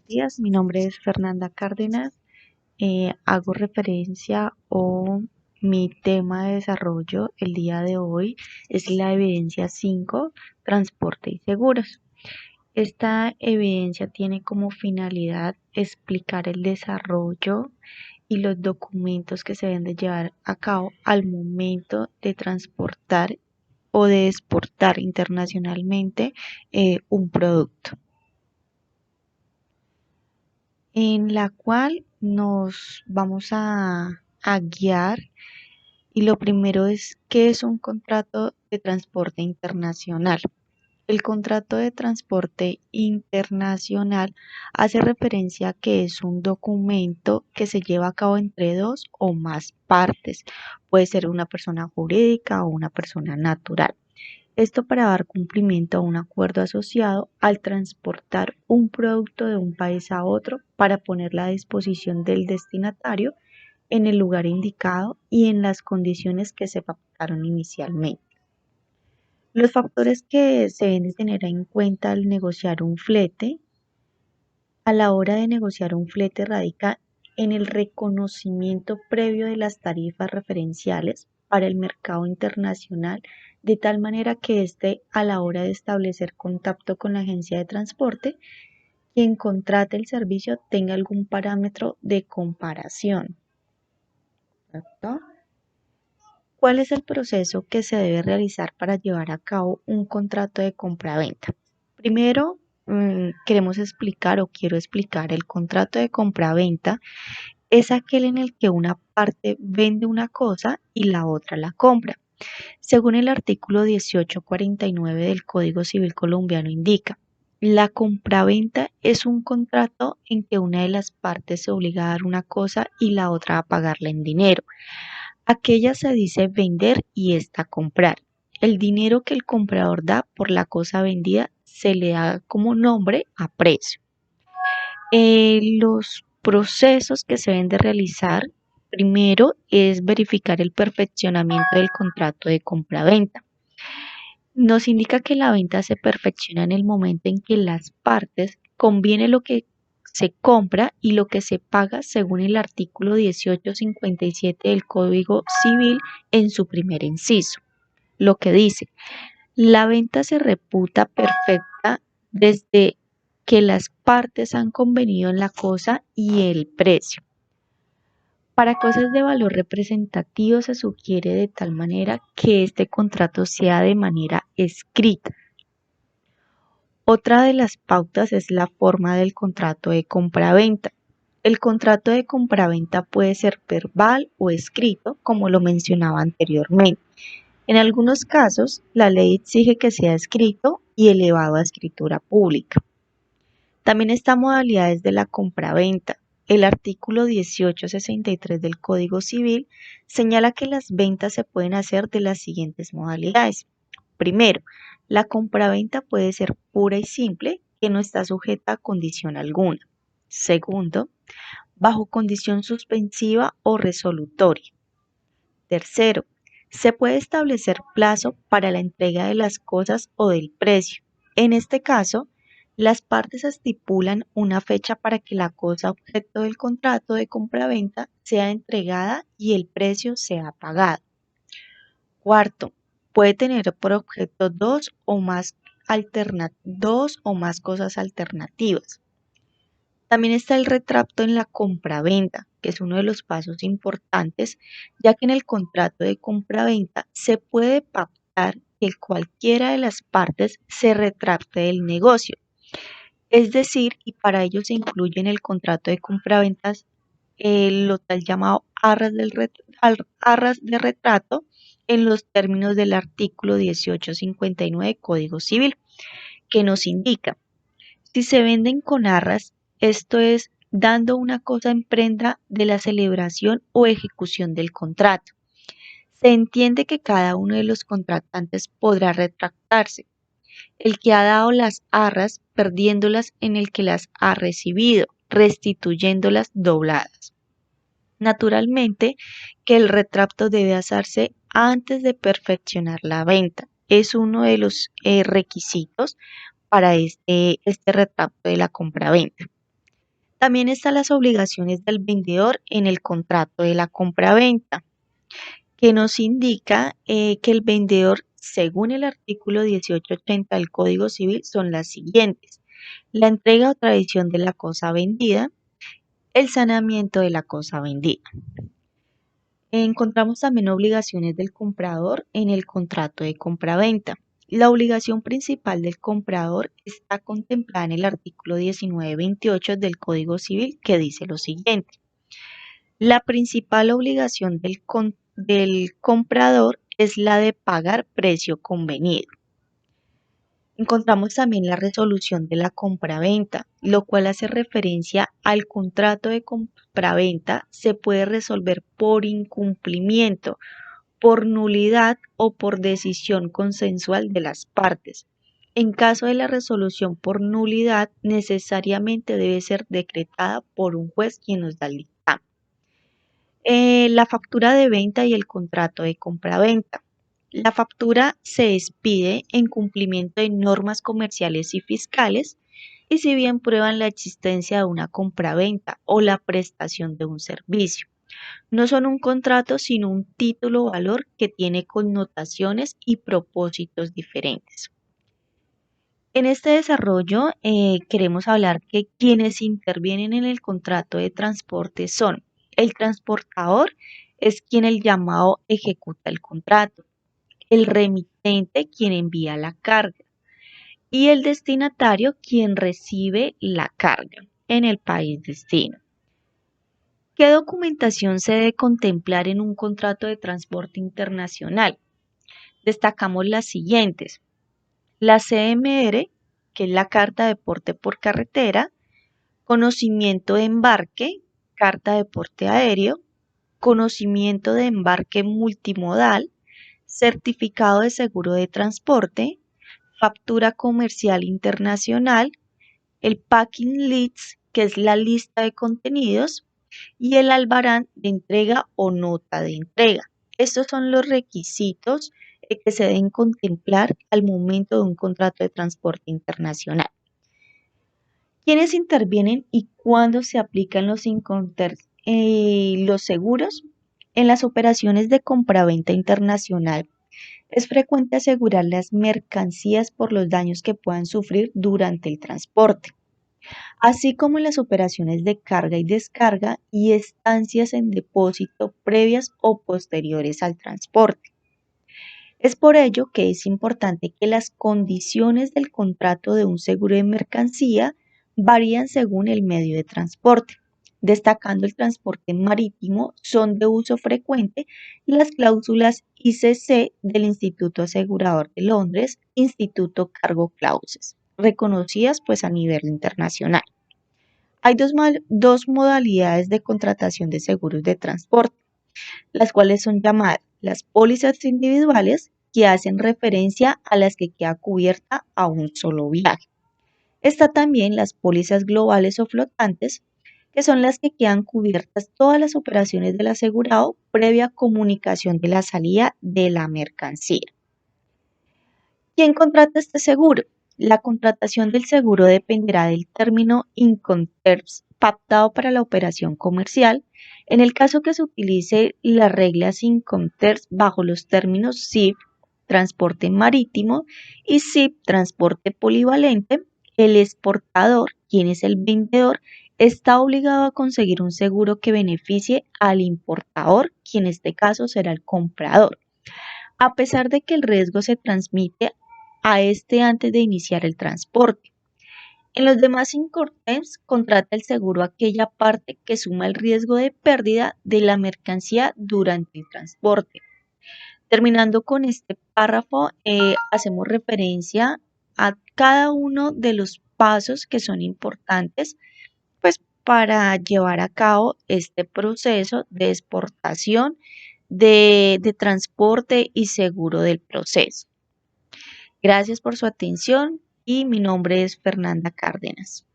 Buenos días, mi nombre es Fernanda Cárdenas. Hago referencia o mi tema de desarrollo el día de hoy es la evidencia 5, transporte y seguros. Esta evidencia tiene como finalidad explicar el desarrollo y los documentos que se deben de llevar a cabo al momento de transportar o de exportar internacionalmente un producto, en la cual nos vamos a guiar. Y lo primero es, ¿qué es un contrato de transporte internacional? El contrato de transporte internacional hace referencia a que es un documento que se lleva a cabo entre dos o más partes. Puede ser una persona jurídica o una persona natural. Esto para dar cumplimiento a un acuerdo asociado al transportar un producto de un país a otro para ponerla a disposición del destinatario en el lugar indicado y en las condiciones que se pactaron inicialmente. Los factores que se deben de tener en cuenta al negociar un flete, a la hora de negociar un flete radica en el reconocimiento previo de las tarifas referenciales para el mercado internacional, de tal manera que éste, a la hora de establecer contacto con la agencia de transporte, quien contrate el servicio tenga algún parámetro de comparación. ¿Correcto? ¿Cuál es el proceso que se debe realizar para llevar a cabo un contrato de compra-venta? Primero, queremos explicar o quiero explicar el contrato de compra-venta. Es aquel en el que una parte vende una cosa y la otra la compra. Según el artículo 1849 del Código Civil colombiano indica, la compraventa es un contrato en que una de las partes se obliga a dar una cosa y la otra a pagarla en dinero. Aquella se dice vender y esta comprar. El dinero que el comprador da por la cosa vendida se le da como nombre a precio. Los procesos que se deben de realizar, primero es verificar el perfeccionamiento del contrato de compra-venta. Nos indica que la venta se perfecciona en el momento en que las partes conviene lo que se compra y lo que se paga según el artículo 1857 del Código Civil en su primer inciso. Lo que dice, la venta se reputa perfecta desde que las partes han convenido en la cosa y el precio. Para cosas de valor representativo se sugiere de tal manera que este contrato sea de manera escrita. Otra de las pautas es la forma del contrato de compraventa. El contrato de compraventa puede ser verbal o escrito, como lo mencionaba anteriormente. En algunos casos, la ley exige que sea escrito y elevado a escritura pública. También está modalidades de la compraventa. El artículo 1863 del Código Civil señala que las ventas se pueden hacer de las siguientes modalidades. Primero, la compraventa puede ser pura y simple, que no está sujeta a condición alguna. Segundo, bajo condición suspensiva o resolutoria. Tercero, se puede establecer plazo para la entrega de las cosas o del precio. En este caso, las partes estipulan una fecha para que la cosa objeto del contrato de compraventa sea entregada y el precio sea pagado. Cuarto, puede tener por objeto dos o más cosas alternativas. También está el retracto en la compraventa, que es uno de los pasos importantes, ya que en el contrato de compraventa se puede pactar que cualquiera de las partes se retracte del negocio. Es decir, y para ello se incluye en el contrato de compraventas lo tal llamado arras de retrato en los términos del artículo 1859 Código Civil, que nos indica, si se venden con arras, esto es dando una cosa en prenda de la celebración o ejecución del contrato. Se entiende que cada uno de los contratantes podrá retractarse, el que ha dado las arras perdiéndolas en el que las ha recibido, restituyéndolas dobladas. Naturalmente que el retracto debe hacerse antes de perfeccionar la venta. Es uno de los requisitos para este retracto de la compraventa. También están las obligaciones del vendedor en el contrato de la compraventa, que nos indica que el vendedor, según el artículo 1880 del Código Civil, son las siguientes: la entrega o tradición de la cosa vendida, el saneamiento de la cosa vendida. Encontramos también obligaciones del comprador en el contrato de compraventa. La obligación principal del comprador está contemplada en el artículo 1928 del Código Civil, que dice lo siguiente: la principal obligación del comprador es la de pagar precio convenido. Encontramos también la resolución de la compraventa, lo cual hace referencia al contrato de compraventa. Se puede resolver por incumplimiento, por nulidad o por decisión consensual de las partes. En caso de la resolución por nulidad, necesariamente debe ser decretada por un juez quien nos da el dictamen. La factura de venta y el contrato de compraventa. La factura se expide en cumplimiento de normas comerciales y fiscales y si bien prueban la existencia de una compraventa o la prestación de un servicio. No son un contrato, sino un título o valor que tiene connotaciones y propósitos diferentes. En este desarrollo queremos hablar que quienes intervienen en el contrato de transporte son el transportador, es quien el llamado ejecuta el contrato, el remitente, quien envía la carga, y el destinatario, quien recibe la carga en el país destino. ¿Qué documentación se debe contemplar en un contrato de transporte internacional? Destacamos las siguientes: la CMR, que es la carta de porte por carretera, conocimiento de embarque, carta de porte aéreo, conocimiento de embarque multimodal, certificado de seguro de transporte, factura comercial internacional, el packing list, que es la lista de contenidos, y el albarán de entrega o nota de entrega. Estos son los requisitos que se deben contemplar al momento de un contrato de transporte internacional. ¿Quiénes intervienen y cuándo se aplican los seguros? En las operaciones de compraventa internacional es frecuente asegurar las mercancías por los daños que puedan sufrir durante el transporte, así como en las operaciones de carga y descarga y estancias en depósito previas o posteriores al transporte. Es por ello que es importante que las condiciones del contrato de un seguro de mercancía varían según el medio de transporte. Destacando el transporte marítimo, son de uso frecuente las cláusulas ICC del Instituto Asegurador de Londres, Instituto Cargo Clauses, reconocidas pues a nivel internacional. Hay dos modalidades de contratación de seguros de transporte, las cuales son llamadas las pólizas individuales, que hacen referencia a las que queda cubierta a un solo viaje. Está también las pólizas globales o flotantes, que son las que quedan cubiertas todas las operaciones del asegurado previa comunicación de la salida de la mercancía. ¿Quién contrata este seguro? La contratación del seguro dependerá del término Incoterms pactado para la operación comercial. En el caso que se utilice las reglas Incoterms bajo los términos SIP, transporte marítimo, y SIP, transporte polivalente, el exportador, quien es el vendedor, está obligado a conseguir un seguro que beneficie al importador, quien en este caso será el comprador, a pesar de que el riesgo se transmite a este antes de iniciar el transporte. En los demás Incoterms contrata el seguro aquella parte que suma el riesgo de pérdida de la mercancía durante el transporte. Terminando con este párrafo, hacemos referencia a cada uno de los pasos que son importantes pues, para llevar a cabo este proceso de exportación, de transporte y seguro del proceso. Gracias por su atención y mi nombre es Fernanda Cárdenas.